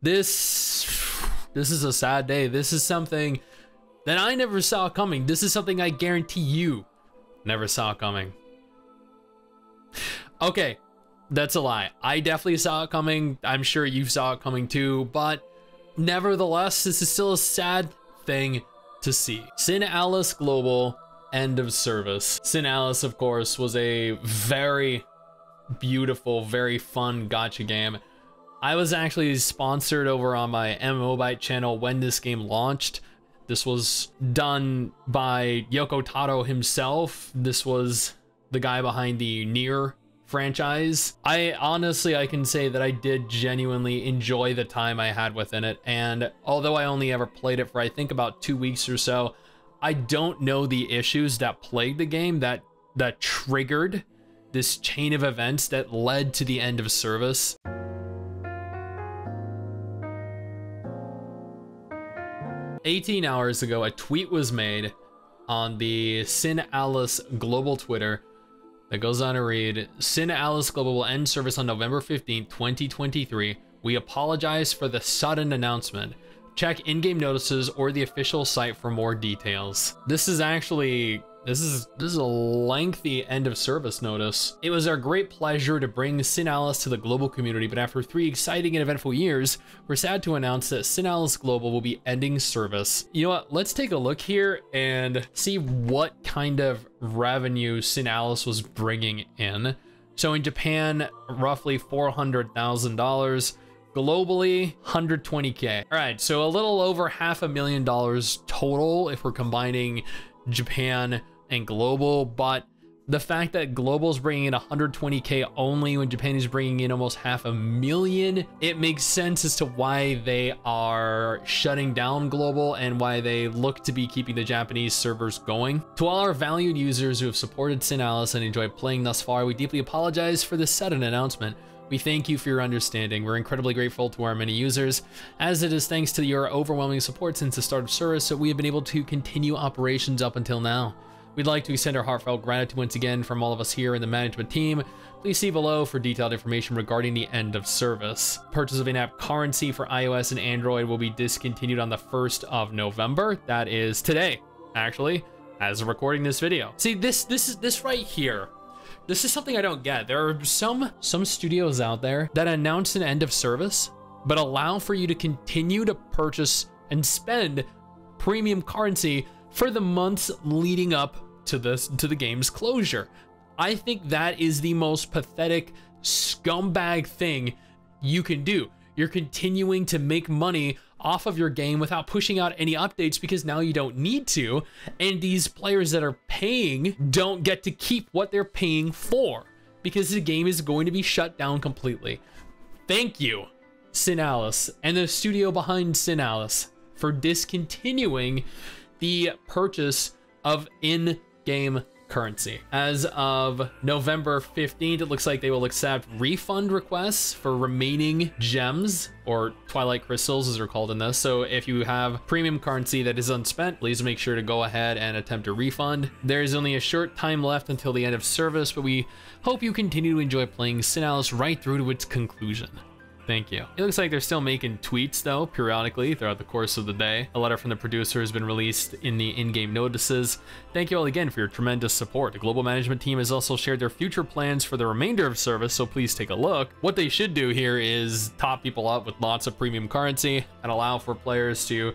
This is a sad day. This is something that I never saw coming. This is something I guarantee you never saw coming. Okay, that's a lie. I definitely saw it coming. I'm sure you saw it coming too, but nevertheless, this is still a sad thing to see. Synalus Global, end of service. Synalus, of course, was a very beautiful, very fun gacha game. I was actually sponsored over on my MMObyte channel when this game launched. This was done by Yoko Taro himself. This was the guy behind the Nier franchise. I can say that I did genuinely enjoy the time I had within it. And although I only ever played it for I think about 2 weeks or so, I don't know the issues that plagued the game that triggered this chain of events that led to the end of service. 18 hours ago, a tweet was made on the Synalus Global Twitter that goes on to read, Synalus Global will end service on November 15, 2023. We apologize for the sudden announcement. Check in-game notices or the official site for more details. This is a lengthy end of service notice. It was our great pleasure to bring Synalus to the global community, but after 3 exciting and eventful years, we're sad to announce that Synalus Global will be ending service. You know what? Let's take a look here and see what kind of revenue Synalus was bringing in. So in Japan, roughly $400,000. Globally, 120K. All right, so a little over $500,000 total if we're combining Japan and global, but the fact that global is bringing in 120K only when Japan is bringing in almost $500,000, it makes sense as to why they are shutting down global and why they look to be keeping the Japanese servers going. To all our valued users who have supported Synalus and enjoyed playing thus far, we deeply apologize for this sudden announcement. We thank you for your understanding. We're incredibly grateful to our many users, as it is thanks to your overwhelming support since the start of service that we have been able to continue operations up until now. We'd like to extend our heartfelt gratitude once again from all of us here in the management team. Please see below for detailed information regarding the end of service. Purchase of in-app currency for iOS and Android will be discontinued on the 1st of November. That is today, actually, as of recording this video. See, this right here. This is something I don't get. There are some studios out there that announce an end of service, but allow for you to continue to purchase and spend premium currency for the months leading up to the game's closure. I think that is the most pathetic scumbag thing you can do. You're continuing to make money off of your game without pushing out any updates because now you don't need to, and these players that are paying don't get to keep what they're paying for because the game is going to be shut down completely. Thank you, Synalus and the studio behind Synalus, for discontinuing the purchase of in-game currency. As of November 15th, it looks like they will accept refund requests for remaining gems, or Twilight Crystals as they're called in this. So if you have premium currency that is unspent, please make sure to go ahead and attempt a refund. There is only a short time left until the end of service, but we hope you continue to enjoy playing Synalus right through to its conclusion. Thank you. It looks like they're still making tweets though, periodically throughout the course of the day. A letter from the producer has been released in the in-game notices. Thank you all again for your tremendous support. The global management team has also shared their future plans for the remainder of service, so please take a look. What they should do here is top people up with lots of premium currency and allow for players to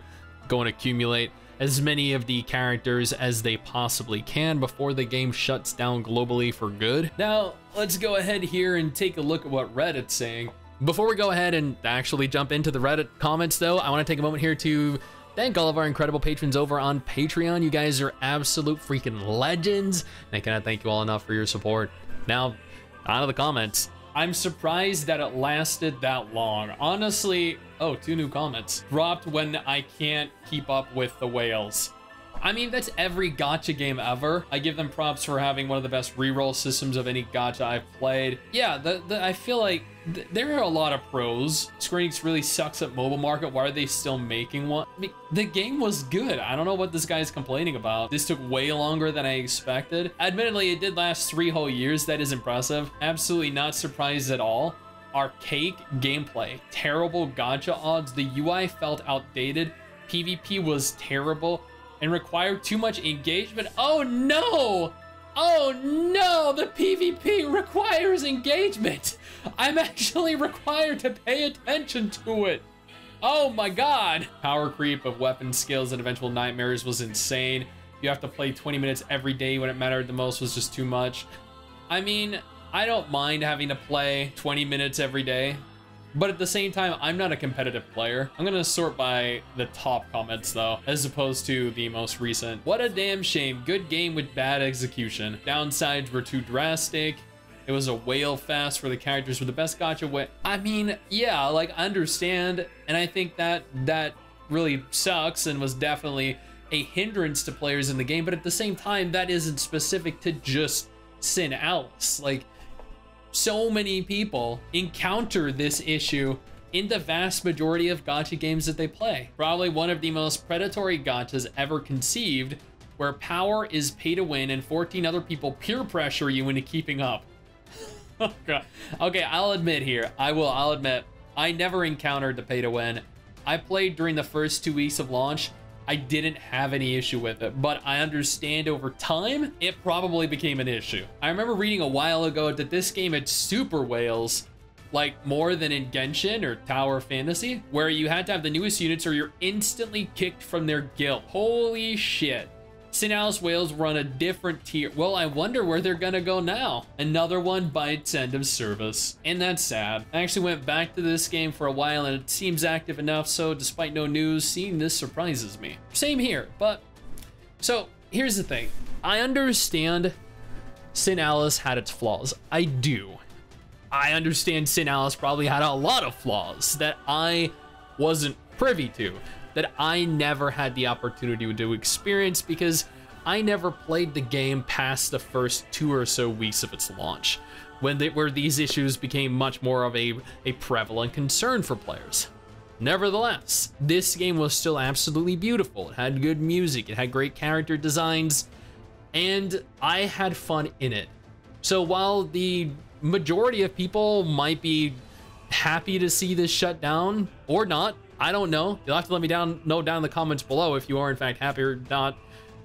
go and accumulate as many of the characters as they possibly can before the game shuts down globally for good. Now, let's go ahead here and take a look at what Reddit's saying. Before we go ahead and actually jump into the Reddit comments though, I want to take a moment here to thank all of our incredible patrons over on Patreon. You guys are absolute freaking legends, and I cannot thank you all enough for your support. Now, on to the comments. I'm surprised that it lasted that long. Honestly, oh, 2 new comments. Dropped when I can't keep up with the whales. I mean, that's every gacha game ever. I give them props for having one of the best reroll systems of any gacha I've played. Yeah, I feel like there are a lot of pros. Square Enix really sucks at mobile market. Why are they still making one? I mean, the game was good. I don't know what this guy's complaining about. This took way longer than I expected. Admittedly, it did last 3 whole years. That is impressive. Absolutely not surprised at all. archaic gameplay, terrible gacha odds, the UI felt outdated, PvP was terrible, and required too much engagement. Oh no! Oh no, the PvP requires engagement. I'm actually required to pay attention to it. Oh my god. Power creep of weapon skills and eventual nightmares was insane. You have to play 20 minutes every day when it mattered the most was just too much. I mean, I don't mind having to play 20 minutes every day, but at the same time, I'm not a competitive player. I'm gonna sort by the top comments though, as opposed to the most recent. What a damn shame. Good game with bad execution. Downsides were too drastic. It was a whale fest where the characters were the best gacha way. I mean, yeah, like I understand. And I think that really sucks and was definitely a hindrance to players in the game. But at the same time, that isn't specific to just Sin Alice. Like, so many people encounter this issue in the vast majority of gacha games that they play. Probably one of the most predatory gachas ever conceived, where power is pay to win and 14 other people peer pressure you into keeping up. Okay, I'll admit here, I'll admit, I never encountered the pay to win. I played during the first 2 weeks of launch. I didn't have any issue with it, but I understand over time, it probably became an issue. I remember reading a while ago that this game had super whales, like more than in Genshin or Tower Fantasy, where you had to have the newest units or you're instantly kicked from their guild. Holy shit. Sin Alice whales were on a different tier. Well, I wonder where they're gonna go now. Another one by its end of service. And that's sad. I actually went back to this game for a while and it seems active enough, so despite no news, seeing this surprises me. Same here, but... So, here's the thing. I understand Sin Alice had its flaws. I do. I understand Sin Alice probably had a lot of flaws that I wasn't privy to, that I never had the opportunity to experience because I never played the game past the first 2 or so weeks of its launch, where these issues became much more of a prevalent concern for players. Nevertheless, this game was still absolutely beautiful. It had good music, it had great character designs, and I had fun in it. So while the majority of people might be happy to see this shut down or not, I don't know. You'll have to let me know down in the comments below if you are in fact happy or not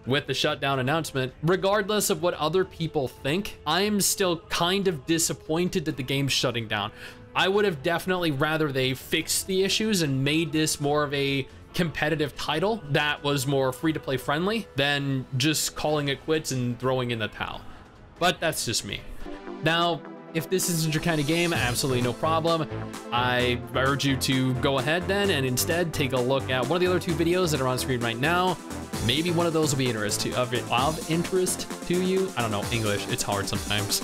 with the shutdown announcement. Regardless of what other people think, I'm still kind of disappointed that the game's shutting down. I would have definitely rather they fixed the issues and made this more of a competitive title that was more free-to-play friendly than just calling it quits and throwing in the towel. But that's just me. Now, if this isn't your kind of game, absolutely no problem. I urge you to go ahead then and instead take a look at one of the other 2 videos that are on screen right now. Maybe one of those will be of interest to you. I don't know, English, it's hard sometimes.